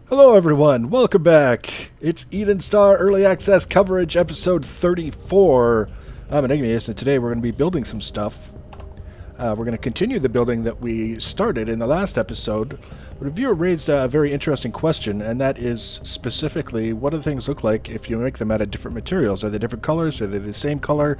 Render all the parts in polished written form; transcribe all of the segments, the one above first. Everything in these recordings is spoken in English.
Hello everyone, welcome back. It's Eden Star Early Access Coverage episode 34. I'm Enigmius, and today we're going to be building some stuff. We're going to continue the building that we started in the last episode. But a viewer raised a very interesting question, and that is specifically, what do things look like if you make them out of different materials? Are they different colors? Are they the same color?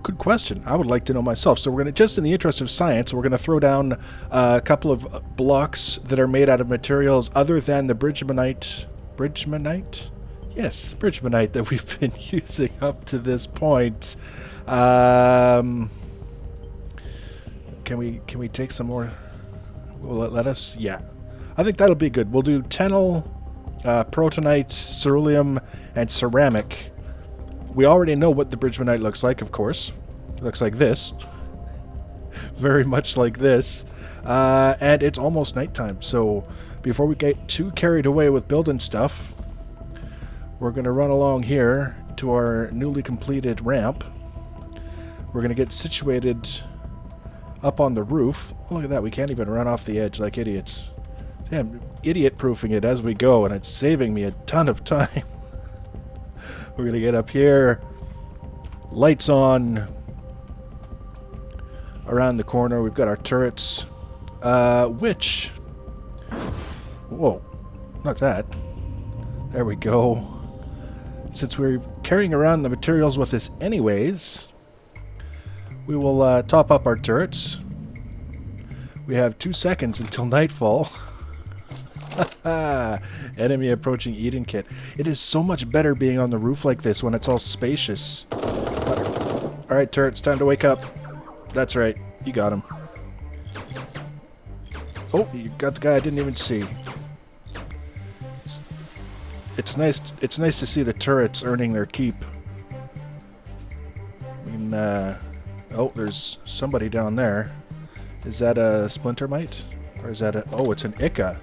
Good question. I would like to know myself. So we're going to, just in the interest of science, we're going to throw down a couple of blocks that are made out of materials other than the Bridgmanite. Yes, Bridgmanite that we've been using up to this point. Can we take some more? Will it let us? Yeah. I think that'll be good. We'll do Tenel, Protonite, Ceruleum, and Ceramic. We already know what the Bridgmanite looks like, of course. It looks like this. Very much like this. And it's almost nighttime, so before we get too carried away with building stuff, we're going to run along here to our newly completed ramp. We're going to get situated up on the roof. Oh, look at that, we can't even run off the edge like idiots. Damn, idiot-proofing it as we go, and it's saving me a ton of time. We're going to get up here, lights on, around the corner. We've got our turrets, which, whoa, not that. There we go. Since we're carrying around the materials with us anyways, we will top up our turrets. We have 2 seconds until nightfall. Enemy approaching Eden kit. It is so much better being on the roof like this when it's all spacious. Alright, turrets, time to wake up. That's right, you got him. Oh, you got the guy I didn't even see. It's nice to see the turrets earning their keep. I mean, oh, there's somebody down there. Is that a Splintermite? Or is that a... Oh, it's an Ica.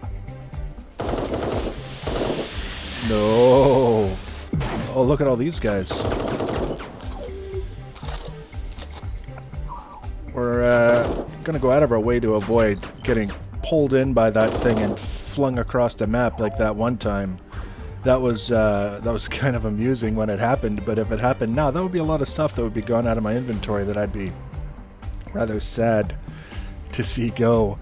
No. Oh, look at all these guys. We're gonna go out of our way to avoid getting pulled in by that thing and flung across the map like that one time. That was kind of amusing when it happened, but if it happened now, that would be a lot of stuff that would be gone out of my inventory that I'd be rather sad to see go.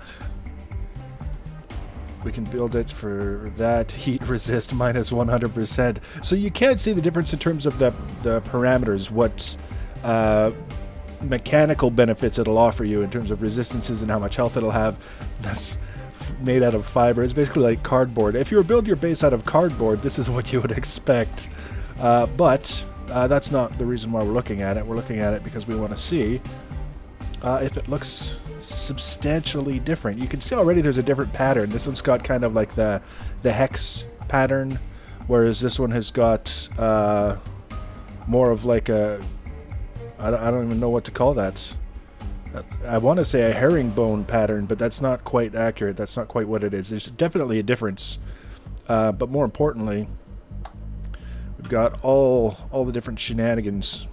We can build it for that. Heat resist minus 100%. So you can't see the difference in terms of the parameters, what mechanical benefits it'll offer you in terms of resistances and how much health it'll have. That's made out of fiber. It's basically like cardboard. If you were build your base out of cardboard, this is what you would expect. But that's not the reason why we're looking at it. We're looking at it because we want to see if it looks substantially different. You can see already there's a different pattern. This one's got kind of like the hex pattern, whereas this one has got more of like a... I don't even know what to call that. I want to say a herringbone pattern, but that's not quite accurate. That's not quite what it is. There's definitely a difference. But more importantly, we've got all the different shenanigans.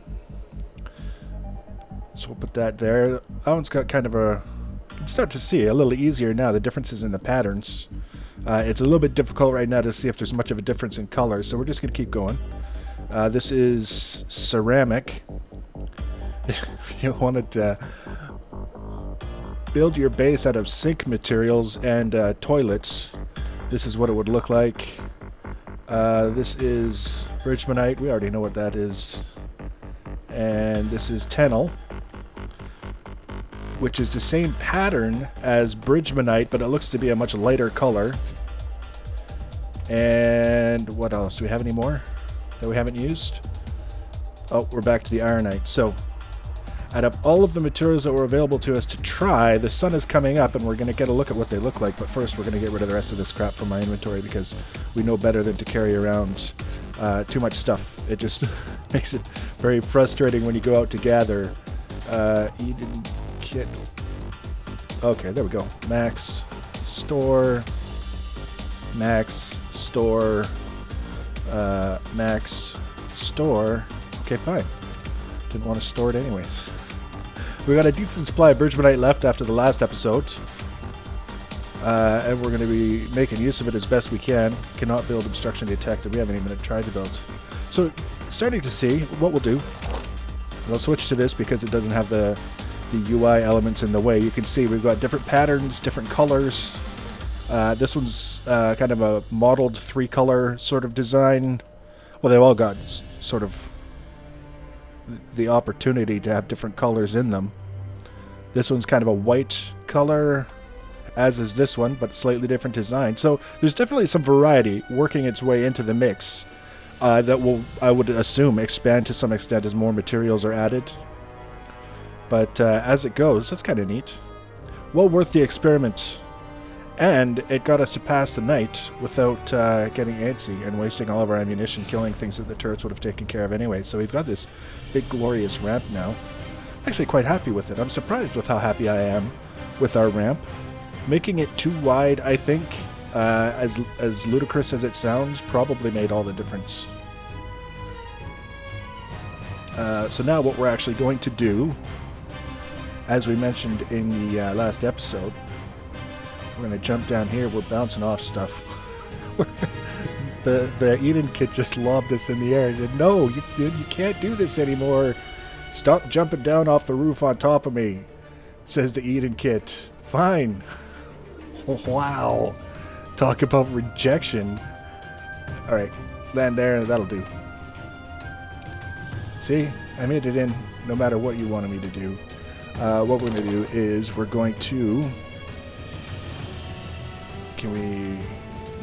So we'll put that there. That one's got kind of a... You can start to see a little easier now, the differences in the patterns. It's a little bit difficult right now to see if there's much of a difference in colors, so we're just going to keep going. This is ceramic. If you wanted to build your base out of sink materials and toilets, this is what it would look like. This is Bridgmanite. We already know what that is. And this is Tenel, which is the same pattern as Bridgmanite, but it looks to be a much lighter color. And what else? Do we have any more that we haven't used? Oh, we're back to the Ironite. So, out of all of the materials that were available to us to try, the sun is coming up and we're going to get a look at what they look like. But first, we're going to get rid of the rest of this crap from my inventory because we know better than to carry around too much stuff. It just makes it very frustrating when you go out to gather. Eden kit. Okay, there we go. Max, store, max, store, max, store. Okay, fine. Didn't want to store it anyways. We got a decent supply of Bridgmanite left after the last episode. and we're going to be making use of it as best we can. Cannot build obstruction detected. We haven't even tried to build. So starting to see what we'll do. I'll switch to this because it doesn't have the UI elements in the way. You can see we've got different patterns, different colors. This one's kind of a modeled 3-color sort of design. Well, they've all got sort of the opportunity to have different colors in them. This one's kind of a white color, as is this one, but slightly different design. So there's definitely some variety working its way into the mix that will, I would assume, expand to some extent as more materials are added. But as it goes, that's kind of neat. Well worth the experiment. And it got us to pass the night without getting antsy and wasting all of our ammunition killing things that the turrets would have taken care of anyway. So we've got this big glorious ramp now. I'm actually quite happy with it. I'm surprised with how happy I am with our ramp. Making it too wide, I think, as ludicrous as it sounds, probably made all the difference. So now what we're actually going to do, as we mentioned in the last episode, we're going to jump down here. We're bouncing off stuff. the Eden kit just lobbed us in the air and said, no, you can't do this anymore. Stop jumping down off the roof on top of me, says the Eden kit. Fine. Wow. Talk about rejection. Alright, land there and that'll do. See, I made it in no matter what you wanted me to do. What we're going to do is we're going to... Can we...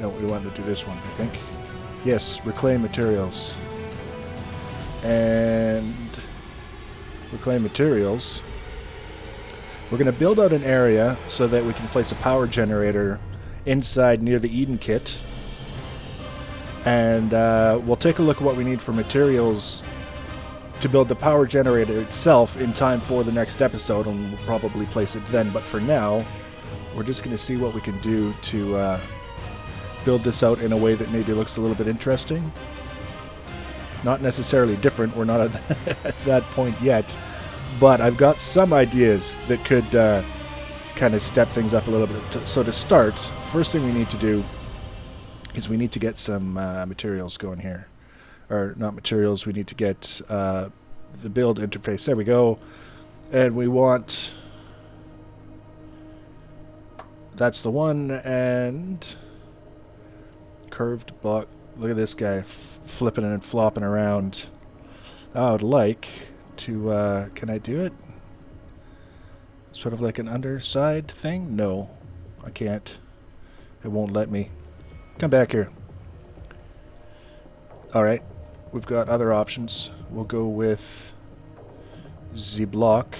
No, we want to do this one, I think. Yes, reclaim materials. And... reclaim materials. We're going to build out an area so that we can place a power generator inside near the Eden kit. And we'll take a look at what we need for materials to build the power generator itself in time for the next episode, and we'll probably place it then. But for now, we're just going to see what we can do to build this out in a way that maybe looks a little bit interesting. Not necessarily different, we're not at that point yet, but I've got some ideas that could kind of step things up a little bit. So to start, first thing we need to do is we need to get some materials going here. Or not materials, we need to get the build interface. There we go. And we want... That's the one, and... Curved block. Look at this guy flipping and flopping around. I would like to... can I do it? Sort of like an underside thing? No, I can't. It won't let me. Come back here. Alright. We've got other options. We'll go with the block.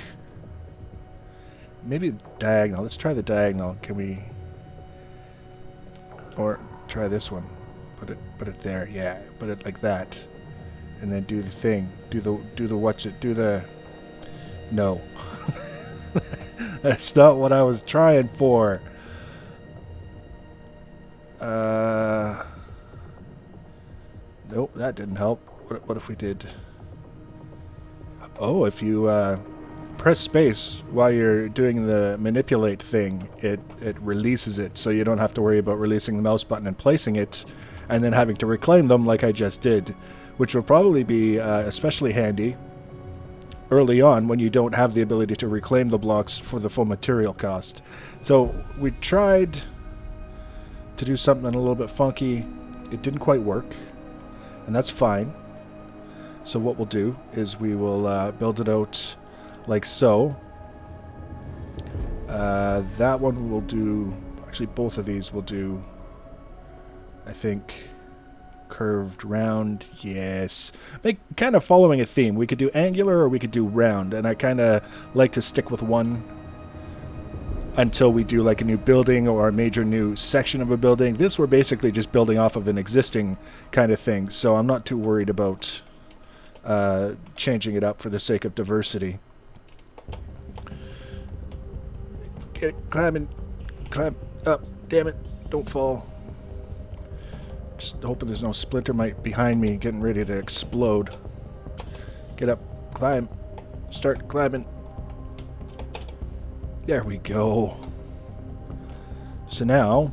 Maybe diagonal. Let's try the diagonal. Can we... Or try this one. Put it there. Yeah, put it like that. And then do the thing. Do the what's it? Do the... No. That's not what I was trying for. Nope, that didn't help. What if we did... Oh, if you press space while you're doing the manipulate thing, it releases it, so you don't have to worry about releasing the mouse button and placing it, and then having to reclaim them like I just did, which will probably be especially handy early on when you don't have the ability to reclaim the blocks for the full material cost. So we tried to do something a little bit funky. It didn't quite work, and that's fine. So what we'll do is we will build it out like so. That one will do... Actually, both of these will do, I think, curved round. Yes. Kind of following a theme. We could do angular or we could do round, and I kind of like to stick with one until we do like a new building or a major new section of a building. This we're basically just building off of an existing kind of thing, so I'm not too worried about changing it up for the sake of diversity. Get it, climb up, damn it, don't fall. Just hoping there's no splinter mite behind me getting ready to explode. Get up, climb, start climbing. There we go. So now,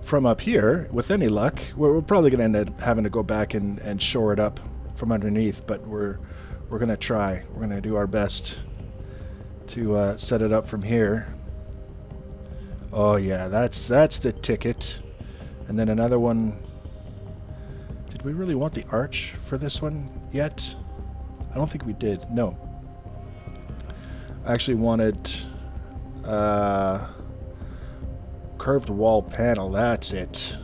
from up here, with any luck, we're probably going to end up having to go back and shore it up from underneath, but we're going to try. We're going to do our best to set it up from here. Oh yeah, that's the ticket. And then another one. Did we really want the arch for this one yet? I don't think we did. No. I actually wanted curved wall panel. That's it.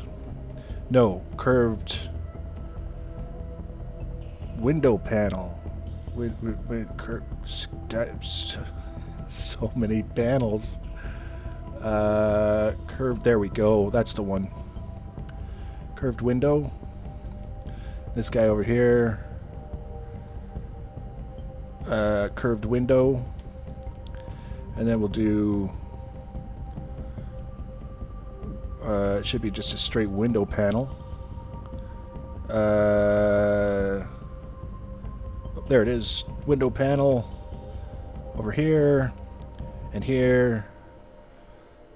No, curved window panel. So many panels. Curved. There we go. That's the one. Curved window. This guy over here. Curved window. And then we'll do... it should be just a straight window panel. There it is. Window panel. Over here. And here.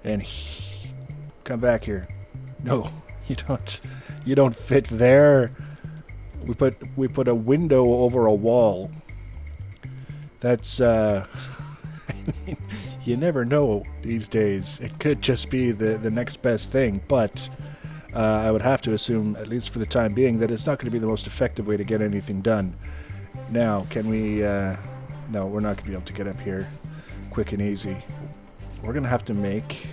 And come back here. No, you don't fit there. We put a window over a wall. That's I mean, you never know these days. It could just be the next best thing, but I would have to assume, at least for the time being, that it's not going to be the most effective way to get anything done. Now, can we... no, we're not going to be able to get up here quick and easy. We're going to have to make...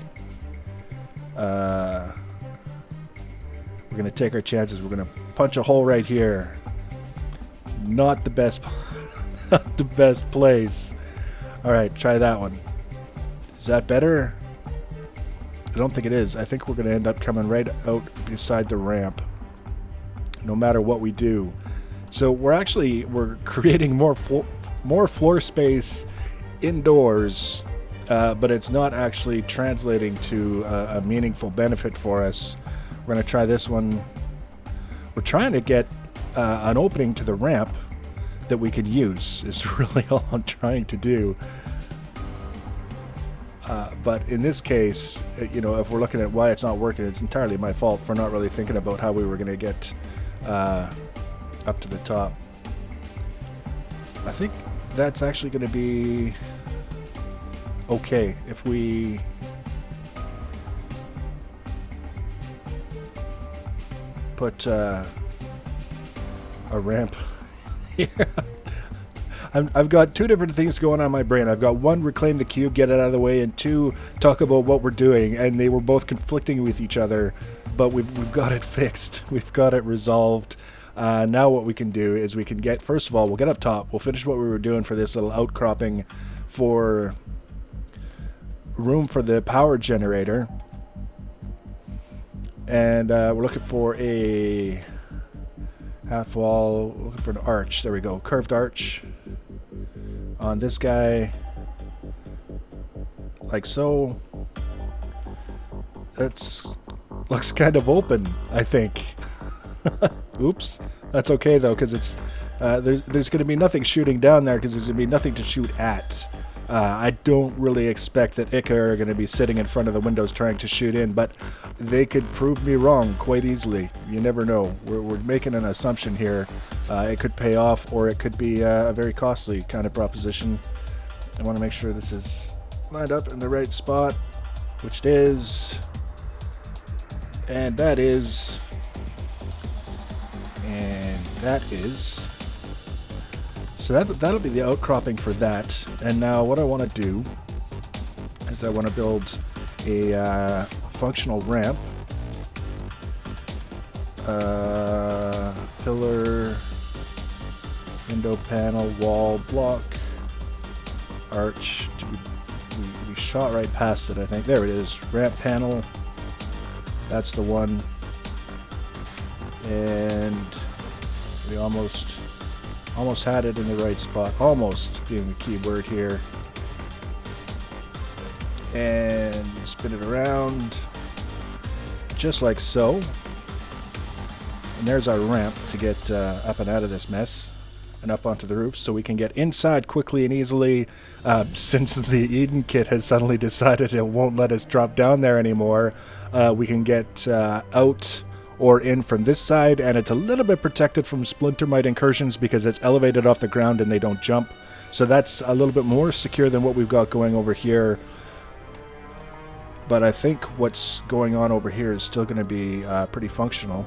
we're going to take our chances. We're going to punch a hole right here. Not the best... not the best place. Alright, try that one. Is that better? I don't think it is. I think we're going to end up coming right out beside the ramp. No matter what we do. So we're creating more floor space indoors, but it's not actually translating to a meaningful benefit for us. We're going to try this one. We're trying to get an opening to the ramp that we can use is really all I'm trying to do. But in this case, you know, if we're looking at why it's not working, it's entirely my fault for not really thinking about how we were going to get up to the top. I think that's actually going to be okay if we put a ramp here. I've got two different things going on in my brain. I've got one, reclaim the cube, get it out of the way, and two, talk about what we're doing. And they were both conflicting with each other, but we've got it fixed. We've got it resolved. Now what we can do is we can get, first of all, we'll get up top. We'll finish what we were doing for this little outcropping for room for the power generator. And we're looking for a half wall, looking for an arch. There we go. Curved arch on this guy, like so. That's looks kind of open, I think. Oops. That's okay though, because it's there's going to be nothing shooting down there, because there's going to be nothing to shoot at. I don't really expect that Ica are going to be sitting in front of the windows trying to shoot in, but they could prove me wrong quite easily. You never know. We're making an assumption here. It could pay off, or it could be a very costly kind of proposition. I want to make sure this is lined up in the right spot, which it is. And that is. And that is. So that'll be the outcropping for that. And now what I want to do is I want to build a functional ramp. Pillar, window panel, wall, block, arch. We shot right past it, I think. There it is. Ramp panel. That's the one. And we almost had it in the right spot. Almost being the key word here. And spin it around just like so. And there's our ramp to get up and out of this mess. and up onto the roof so we can get inside quickly and easily. Since the Eden kit has suddenly decided it won't let us drop down there anymore, we can get out or in from this side, and it's a little bit protected from splinter mite incursions because it's elevated off the ground and they don't jump. So that's a little bit more secure than what we've got going over here. But I think what's going on over here is still going to be pretty functional.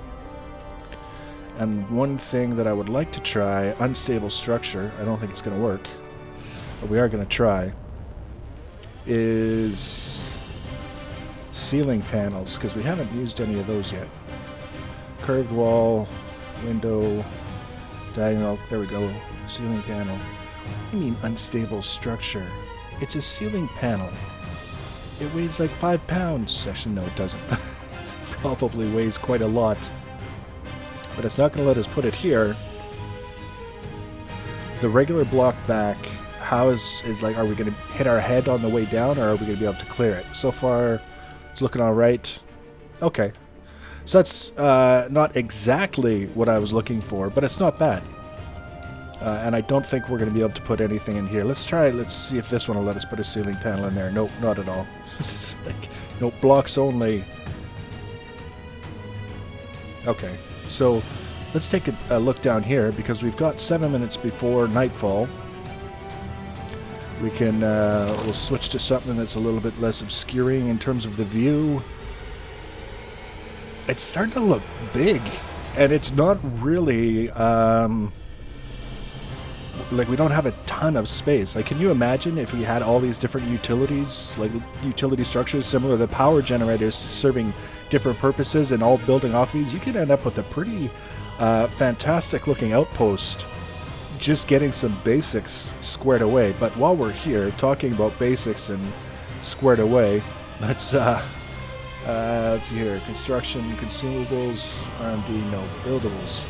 And one thing that I would like to try, unstable structure, I don't think it's going to work, but we are going to try, is ceiling panels, because we haven't used any of those yet. Curved wall, window, diagonal, there we go, ceiling panel. What do you mean unstable structure? It's a ceiling panel. It weighs like 5 pounds. Actually, no, it doesn't. It probably weighs quite a lot. But it's not going to let us put it here. The regular block back, how is like, are we going to hit our head on the way down, or are we going to be able to clear it? So far, it's looking all right. Okay. So that's not exactly what I was looking for, but it's not bad. And I don't think we're going to be able to put anything in here. Let's see if this one will let us put a ceiling panel in there. Nope, not at all. This is like, nope, blocks only. Okay, so let's take a look down here, because we've got 7 minutes before nightfall. We can, we'll switch to something that's a little bit less obscuring in terms of the view. It's starting to look big, and it's not really, like, we don't have a ton of space. Like, can you imagine if we had all these different utilities, like utility structures similar to power generators serving different purposes and all building off these? You could end up with a pretty fantastic looking outpost just getting some basics squared away. But while we're here talking about basics and squared away, let's see here. Construction, consumables, R&D, no, buildables.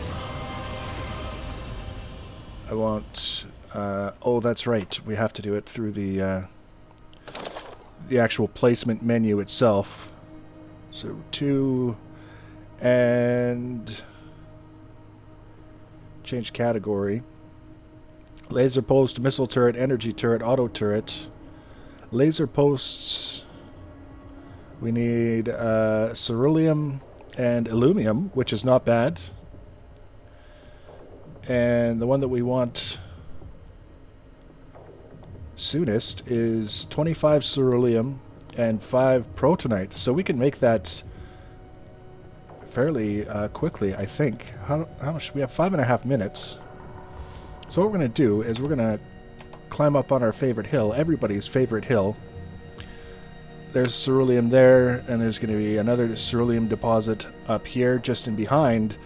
I want, oh, that's right. We have to do it through the actual placement menu itself. So 2, and change category. Laser post, missile turret, energy turret, auto turret. Laser posts, we need ceruleum and illumium, which is not bad. And the one that we want soonest is 25 ceruleum and 5 protonite. So we can make that fairly quickly, I think. How much? We have 5.5 minutes. So what we're going to do is we're going to climb up on our favorite hill, everybody's favorite hill. There's ceruleum there, and there's going to be another ceruleum deposit up here, just in behind.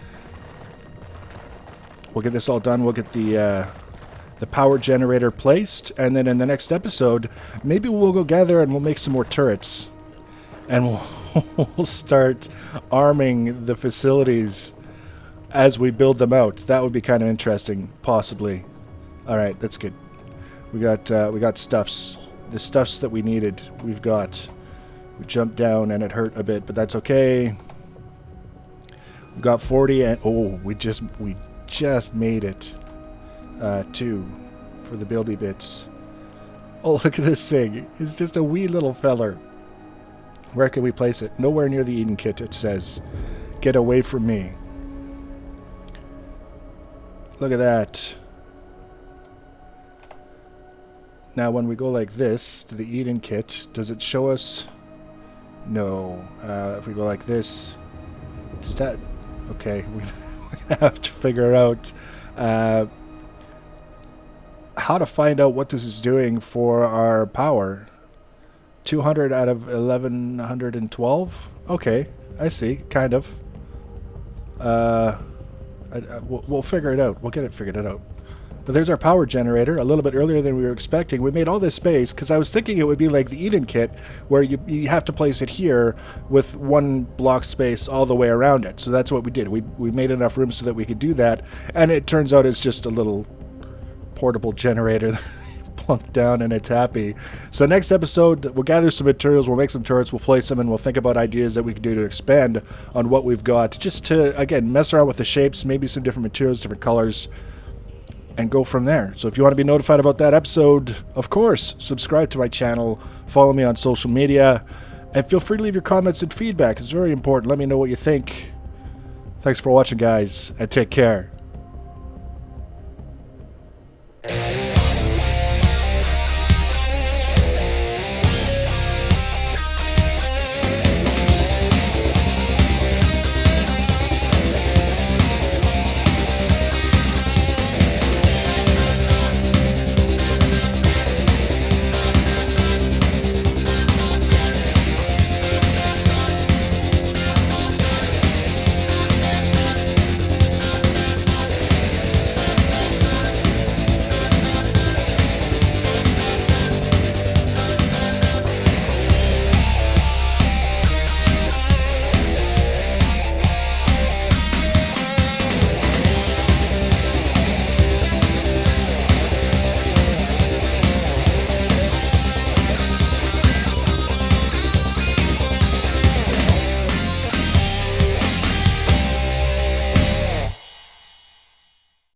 We'll get this all done. We'll get the power generator placed, and then in the next episode, maybe we'll go gather and we'll make some more turrets, and we'll start arming the facilities as we build them out. That would be kind of interesting, possibly. All right, that's good. We got stuffs. The stuffs that we needed, we've got. We jumped down and it hurt a bit, but that's okay. We've got 40, and oh, we just made it. 2 for the buildy bits. Oh, look at this thing. It's just a wee little feller. Where can we place it? Nowhere near the Eden kit, it says. Get away from me. Look at that. Now, when we go like this to the Eden kit, does it show us? No. If we go like this, does that? Okay, we're gonna have to figure out how to find out what this is doing for our power. 200 out of 1112. Okay, I see. Kind of. We'll figure it out. We'll get it figured out. But there's our power generator, a little bit earlier than we were expecting. We made all this space because I was thinking it would be like the Eden kit, where you have to place it here with one block space all the way around it. So that's what we did. We made enough room so that we could do that, and it turns out it's just a little portable generator that plunked down and it's happy. So next episode, we'll gather some materials, we'll make some turrets, we'll place them, and we'll think about ideas that we can do to expand on what we've got, just to, again, mess around with the shapes, maybe some different materials, different colors, and go from there. So if you want to be notified about that episode, of course, subscribe to my channel, follow me on social media, and feel free to leave your comments and feedback. It's very important. Let me know what you think. Thanks for watching, guys, and take care.